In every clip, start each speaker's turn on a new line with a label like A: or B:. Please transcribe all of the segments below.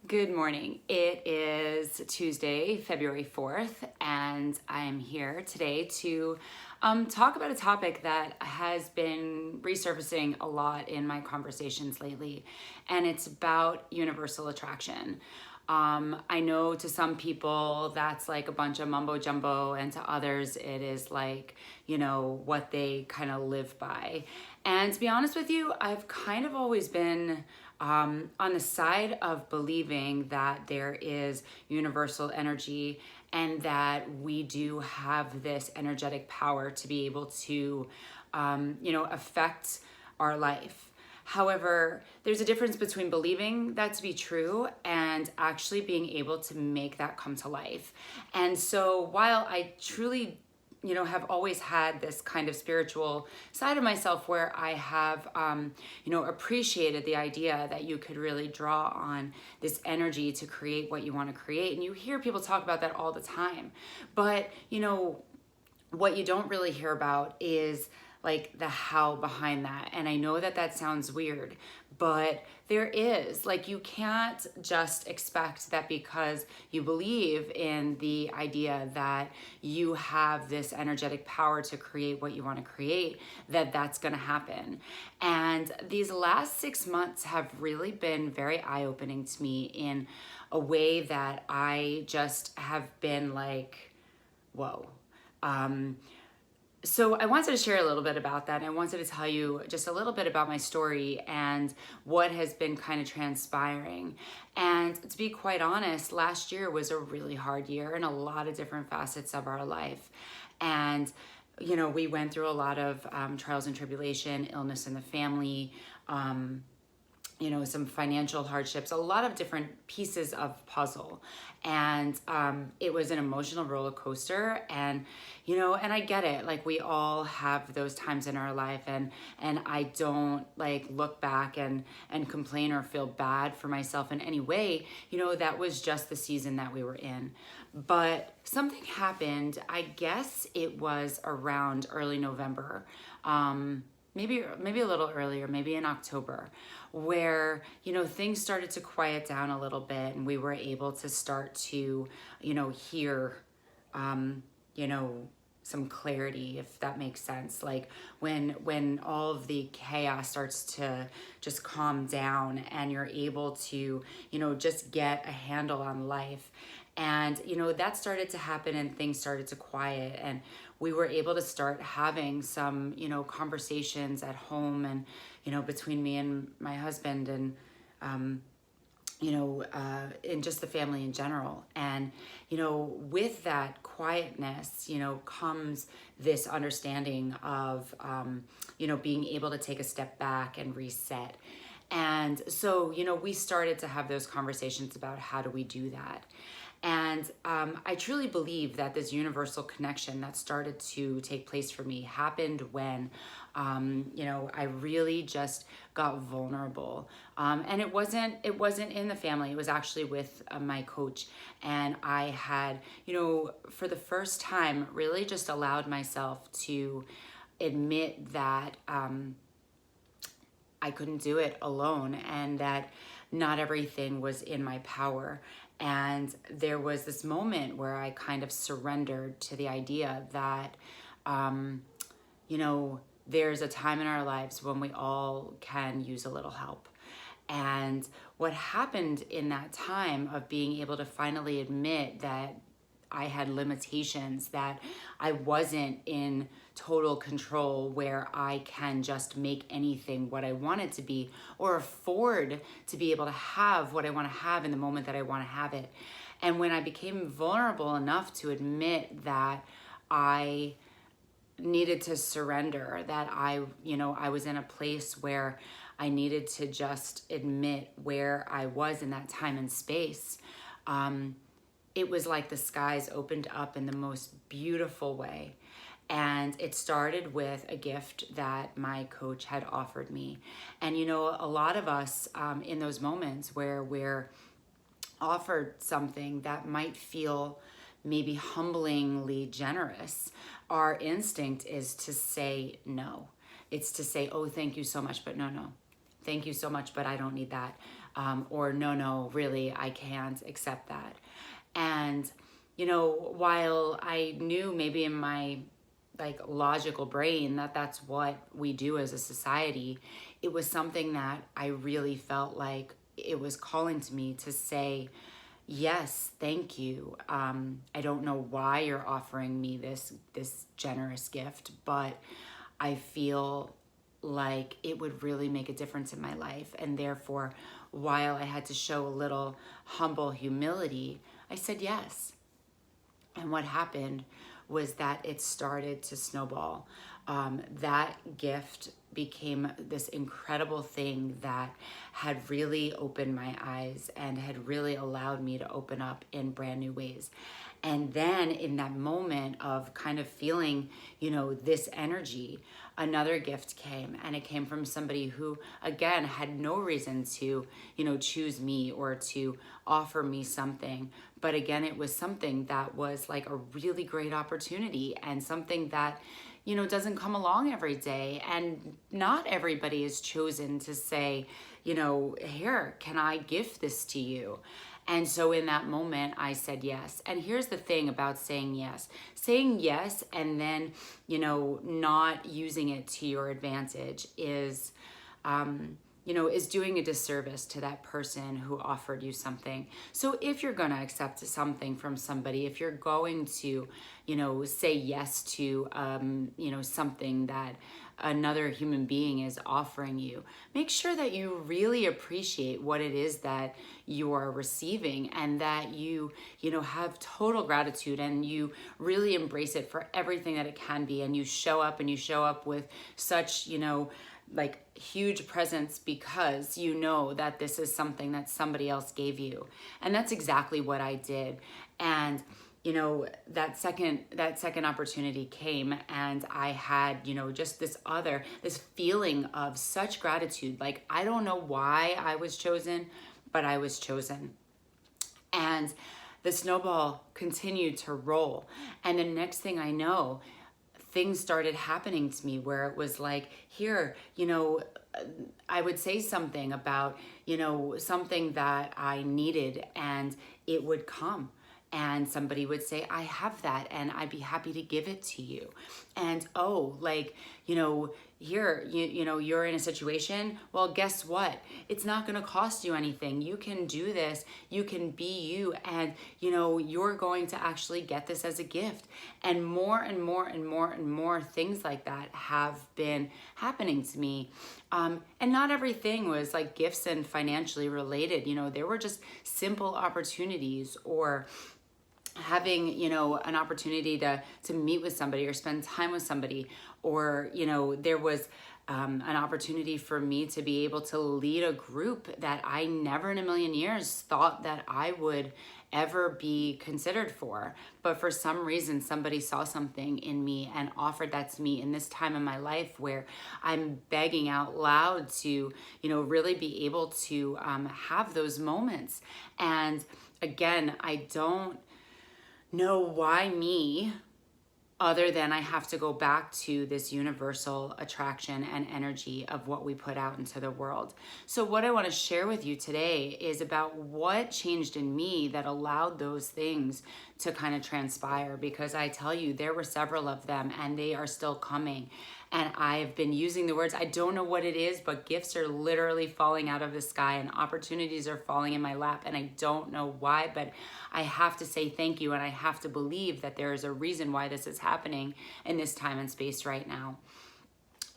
A: Good morning. It is Tuesday, February 4th, and I am here today to talk about a topic that has been resurfacing a lot in my conversations lately, and it's about universal attraction. I know to some people that's like a bunch of mumbo jumbo, and to others it is like, what they kind of live by. And to be honest with you, I've kind of always been on the side of believing that there is universal energy and that we do have this energetic power to be able to, affect our life. However, there's a difference between believing that to be true and actually being able to make that come to life. And so while I truly have always had this kind of spiritual side of myself where I have, appreciated the idea that you could really draw on this energy to create what you want to create. And you hear people talk about that all the time. But, what you don't really hear about is like the how behind that. And I know that that sounds weird, but there is. Like, you can't just expect that because you believe in the idea that you have this energetic power to create what you want to create, that that's going to happen. And these last 6 months have really been very eye-opening to me in a way that I just have been like, whoa. So I wanted to share a little bit about that. I wanted to tell you just a little bit about my story and what has been kind of transpiring. And to be quite honest, last year was a really hard year in a lot of different facets of our life. And we went through a lot of trials and tribulation, illness in the family, some financial hardships, a lot of different pieces of puzzle. And it was an emotional roller coaster. And, and I get it. Like, we all have those times in our life. And I don't like look back and complain or feel bad for myself in any way. That was just the season that we were in. But something happened, I guess it was around early November. Maybe a little earlier, maybe in October, where, things started to quiet down a little bit and we were able to start to, hear, some clarity, if that makes sense. Like when all of the chaos starts to just calm down and you're able to, just get a handle on life. And, that started to happen and things started to quiet, and we were able to start having some, conversations at home and, between me and my husband and, in just the family in general. And, with that quietness, comes this understanding of, being able to take a step back and reset. And so, we started to have those conversations about how do we do that. And I truly believe that this universal connection that started to take place for me happened when, I really just got vulnerable. And it wasn't in the family. It was actually with my coach. And I had, for the first time, really just allowed myself to admit that I couldn't do it alone and that not everything was in my power. And there was this moment where I kind of surrendered to the idea that, there's a time in our lives when we all can use a little help. And what happened in that time of being able to finally admit that I had limitations, that I wasn't in total control where I can just make anything what I want it to be or afford to be able to have what I want to have in the moment that I want to have it. And when I became vulnerable enough to admit that I needed to surrender, that I was in a place where I needed to just admit where I was in that time and space, it was like the skies opened up in the most beautiful way. And it started with a gift that my coach had offered me. And, a lot of us in those moments where we're offered something that might feel maybe humblingly generous, our instinct is to say no. It's to say, oh, thank you so much, but no. Thank you so much, but I don't need that. or no, really, I can't accept that. And, while I knew maybe in my like logical brain that that's what we do as a society, it was something that I really felt like it was calling to me to say, yes, thank you. I don't know why you're offering me this generous gift, but I feel like it would really make a difference in my life. And therefore, while I had to show a little humble humility, I said yes. And what happened was that it started to snowball. That gift became this incredible thing that had really opened my eyes and had really allowed me to open up in brand new ways. And then in that moment of kind of feeling, this energy, another gift came, and it came from somebody who, again, had no reason to, choose me or to offer me something. But again, it was something that was like a really great opportunity and something that, doesn't come along every day. And not everybody is chosen to say, here, can I gift this to you? And so in that moment, I said yes. And here's the thing about saying yes. Saying yes and then, not using it to your advantage is, is doing a disservice to that person who offered you something. So if you're going to accept something from somebody, if you're going to, say yes to, something that another human being is offering you, make sure that you really appreciate what it is that you are receiving, and that you have total gratitude and you really embrace it for everything that it can be. And you show up with such, like huge presence, because you know that this is something that somebody else gave you. And that's exactly what I did. And that second opportunity came, and I had, just this feeling of such gratitude. Like, I don't know why I was chosen, but I was chosen. And the snowball continued to roll. And the next thing I know, things started happening to me where it was like, here, I would say something about, something that I needed, and it would come. And somebody would say, I have that, and I'd be happy to give it to you. And here, you're in a situation. Well, guess what? It's not going to cost you anything. You can do this. You can be you. And, you're going to actually get this as a gift. And more and more and more and more things like that have been happening to me. And not everything was like gifts and financially related. There were just simple opportunities, or having, an opportunity to meet with somebody or spend time with somebody, or, there was an opportunity for me to be able to lead a group that I never in a million years thought that I would ever be considered for. But for some reason, somebody saw something in me and offered that to me in this time in my life where I'm begging out loud to, really be able to have those moments. And again, I don't know why me, other than I have to go back to this universal attraction and energy of what we put out into the world. So what I want to share with you today is about what changed in me that allowed those things to kind of transpire, because I tell you, there were several of them, and they are still coming. And I've been using the words, I don't know what it is, but gifts are literally falling out of the sky and opportunities are falling in my lap. And I don't know why, but I have to say thank you. And I have to believe that there is a reason why this is happening in this time and space right now.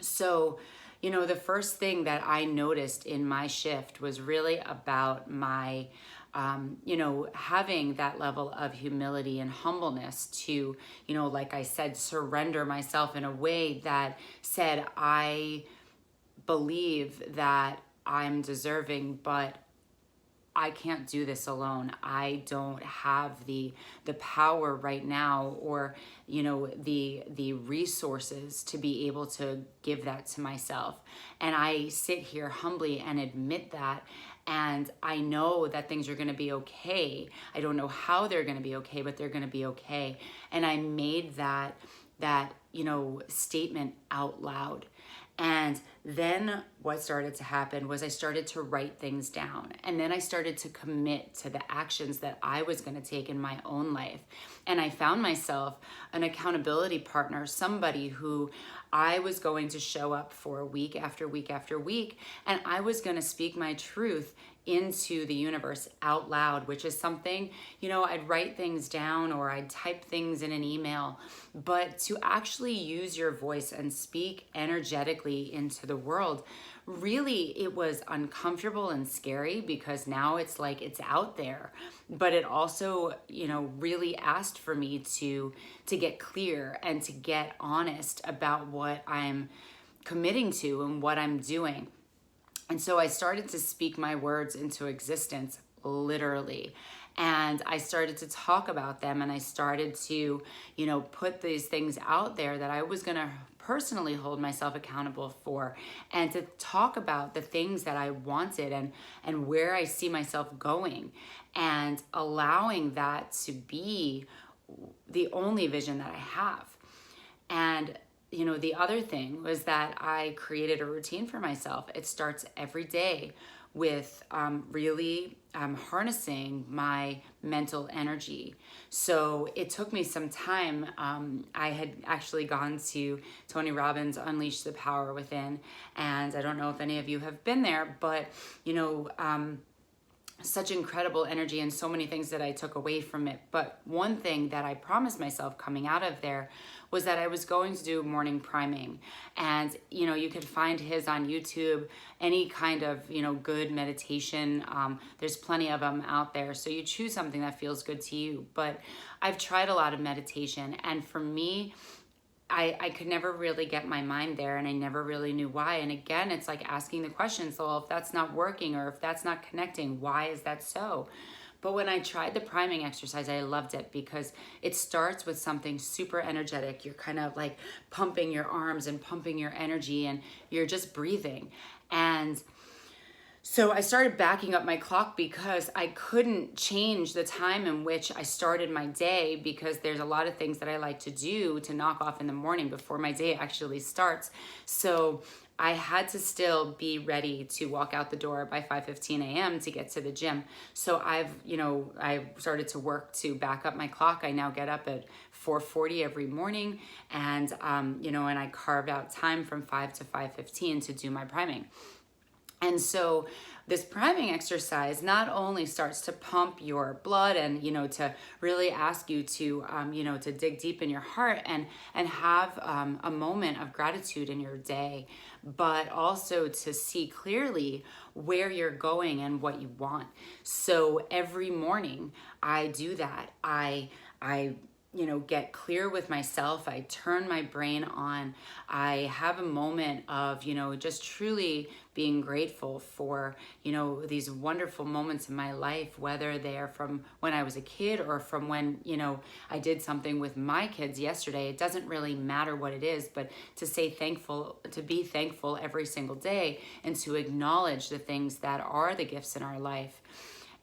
A: So, the first thing that I noticed in my shift was really about my having that level of humility and humbleness to, like I said, surrender myself in a way that said, I believe that I'm deserving, but I can't do this alone. I don't have the power right now, or the resources to be able to give that to myself. And I sit here humbly and admit that. And I know that things are going to be okay. I don't know how they're going to be okay, but they're going to be okay. And I made that statement out loud. And then what started to happen was I started to write things down. And then I started to commit to the actions that I was going to take in my own life. And I found myself an accountability partner, somebody who I was going to show up for week after week after week. And I was going to speak my truth into the universe out loud, which is something, I'd write things down or I'd type things in an email, but to actually use your voice and speak energetically into the world, really it was uncomfortable and scary because now it's like it's out there, but it also, really asked for me to get clear and to get honest about what I'm committing to and what I'm doing. And so I started to speak my words into existence, literally. And I started to talk about them, and I started to, put these things out there that I was going to personally hold myself accountable for, and to talk about the things that I wanted and where I see myself going, and allowing that to be the only vision that I have. And the other thing was that I created a routine for myself. It starts every day with really harnessing my mental energy. So it took me some time. I had actually gone to Tony Robbins' Unleash the Power Within, and I don't know if any of you have been there, but such incredible energy and so many things that I took away from it. But one thing that I promised myself coming out of there was that I was going to do morning priming. And, you could find his on YouTube, any kind of, good meditation. There's plenty of them out there. So you choose something that feels good to you. But I've tried a lot of meditation. And for me, I could never really get my mind there, and I never really knew why. And again, it's like asking the question, so well, if that's not working or if that's not connecting, why is that so? But when I tried the priming exercise, I loved it because it starts with something super energetic. You're kind of like pumping your arms and pumping your energy, and you're just breathing. And so I started backing up my clock because I couldn't change the time in which I started my day, because there's a lot of things that I like to do to knock off in the morning before my day actually starts. So I had to still be ready to walk out the door by 5:15 a.m. to get to the gym. So I started to work to back up my clock. I now get up at 4:40 every morning, and and I carve out time from 5 to 5:15 to do my priming. And so this priming exercise not only starts to pump your blood and, to really ask you to, to dig deep in your heart and have a moment of gratitude in your day, but also to see clearly where you're going and what you want. So every morning I do that. I get clear with myself. I turn my brain on. I have a moment of, just truly being grateful for, these wonderful moments in my life, whether they're from when I was a kid or from when, I did something with my kids yesterday. It doesn't really matter what it is, but to be thankful every single day, and to acknowledge the things that are the gifts in our life.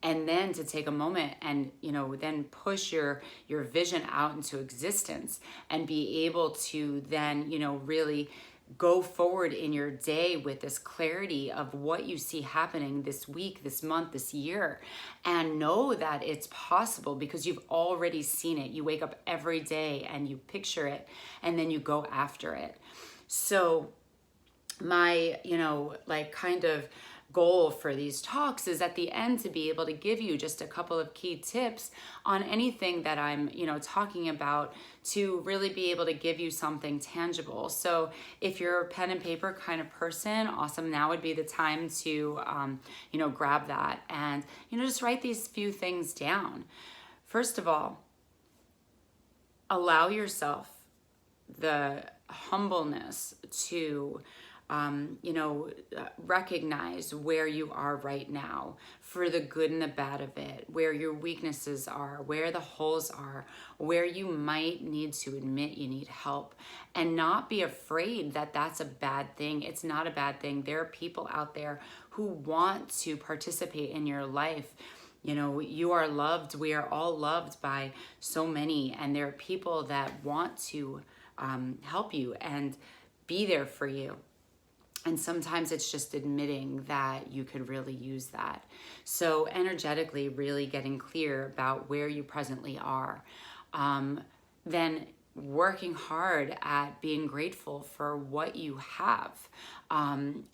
A: And then to take a moment and, then push your vision out into existence, and be able to then, really go forward in your day with this clarity of what you see happening this week, this month, this year, and know that it's possible because you've already seen it. You wake up every day and you picture it, and then you go after it. So my, kind of goal for these talks is at the end to be able to give you just a couple of key tips on anything that I'm, talking about, to really be able to give you something tangible. So if you're a pen and paper kind of person, awesome. Now would be the time to, grab that and, just write these few things down. First of all, allow yourself the humbleness to recognize where you are right now, for the good and the bad of it, where your weaknesses are, where the holes are, where you might need to admit you need help, and not be afraid that that's a bad thing. It's not a bad thing. There are people out there who want to participate in your life. You are loved. We are all loved by so many, and there are people that want to help you and be there for you. And sometimes it's just admitting that you could really use that. So energetically, really getting clear about where you presently are. Then working hard at being grateful for what you have. And,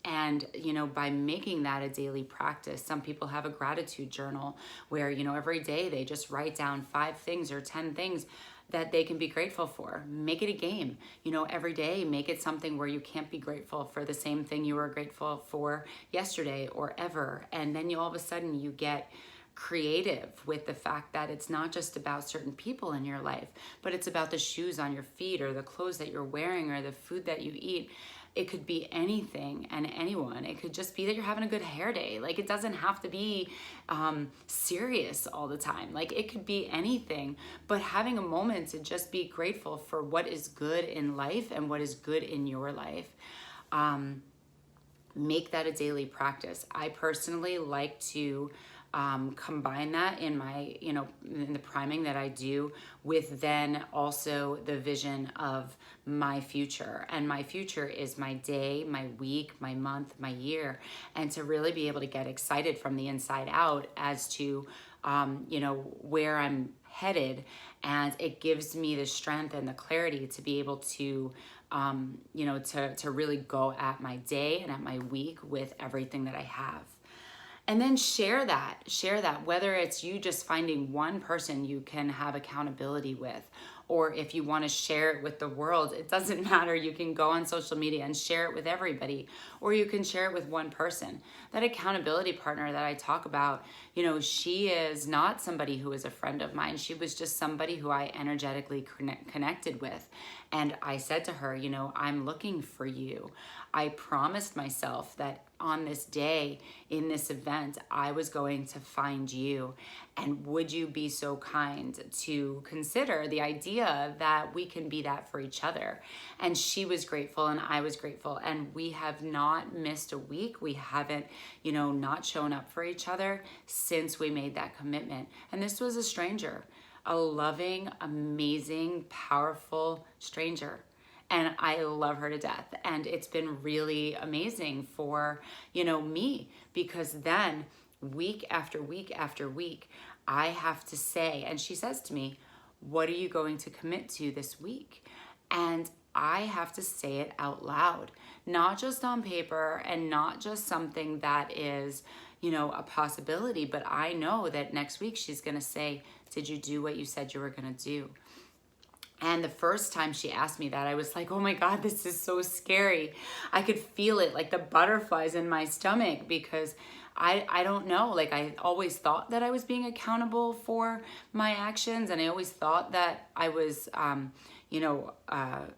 A: by making that a daily practice, some people have a gratitude journal where, every day they just write down 5 things or 10 things that they can be grateful for. Make it a game. Every day, make it something where you can't be grateful for the same thing you were grateful for yesterday or ever. And then all of a sudden you get creative with the fact that it's not just about certain people in your life, but it's about the shoes on your feet or the clothes that you're wearing or the food that you eat. It could be anything and anyone. It could just be that you're having a good hair day. Like, it doesn't have to be serious all the time. Like, it could be anything, but having a moment to just be grateful for what is good in life and what is good in your life. Make that a daily practice. I personally like to combine that in my, in the priming that I do with then also the vision of my future. And my future is my day, my week, my month, my year. And to really be able to get excited from the inside out as to, where I'm headed. And it gives me the strength and the clarity to be able to, to really go at my day and at my week with everything that I have. And then share that, whether it's you just finding one person you can have accountability with, or if you want to share it with the world, it doesn't matter. You can go on social media and share it with everybody, or you can share it with one person. That accountability partner that I talk about, she is not somebody who is a friend of mine. She was just somebody who I energetically connected with. And I said to her, I'm looking for you. I promised myself that on this day, in this event, I was going to find you. And would you be so kind to consider the idea that we can be that for each other? And she was grateful and I was grateful. And we have not missed a week. We haven't, not shown up for each other since we made that commitment. And this was a stranger, a loving, amazing, powerful stranger. And I love her to death. And it's been really amazing for, me, because then week after week after week, I have to say, and she says to me, what are you going to commit to this week? And I have to say it out loud, not just on paper and not just something that is, a possibility, but I know that next week she's going to say, did you do what you said you were going to do? And the first time she asked me that, I was like, oh my God, this is so scary. I could feel it, like the butterflies in my stomach, because I don't know, like I always thought that I was being accountable for my actions. And I always thought that I was,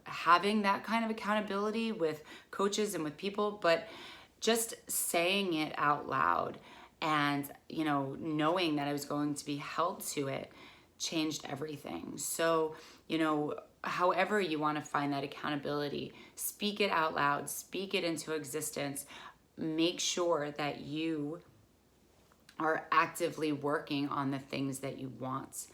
A: having that kind of accountability with coaches and with people, but just saying it out loud and, knowing that I was going to be held to it changed everything. So, however you want to find that accountability, speak it out loud, speak it into existence. Make sure that you are actively working on the things that you want.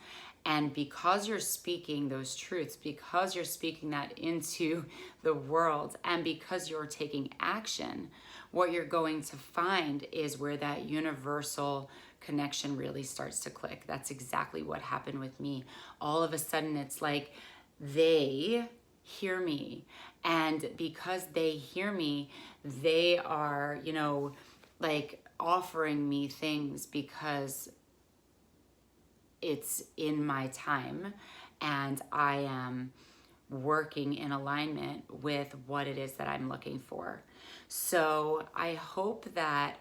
A: And because you're speaking those truths, because you're speaking that into the world, and because you're taking action, what you're going to find is where that universal connection really starts to click. That's exactly what happened with me. All of a sudden, it's like they hear me. And because they hear me, they are, like offering me things because it's in my time and I am working in alignment with what it is that I'm looking for. So I hope that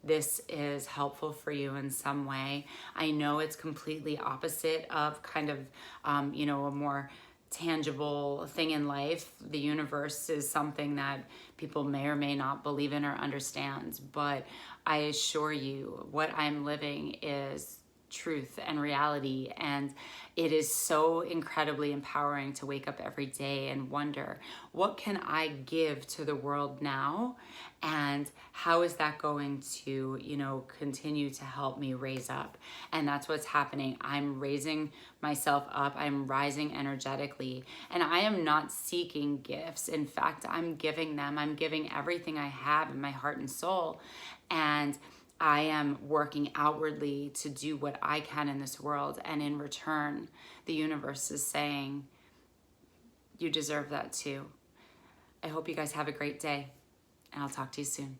A: this is helpful for you in some way. I know it's completely opposite of kind of, a more tangible thing in life. The universe is something that people may or may not believe in or understand, but I assure you what I'm living is truth and reality. And it is so incredibly empowering to wake up every day and wonder, what can I give to the world now? And how is that going to, continue to help me raise up? And that's what's happening. I'm raising myself up. I'm rising energetically, and I am not seeking gifts. In fact, I'm giving them. I'm giving everything I have in my heart and soul. And I am working outwardly to do what I can in this world. And in return, the universe is saying, you deserve that too. I hope you guys have a great day, and I'll talk to you soon.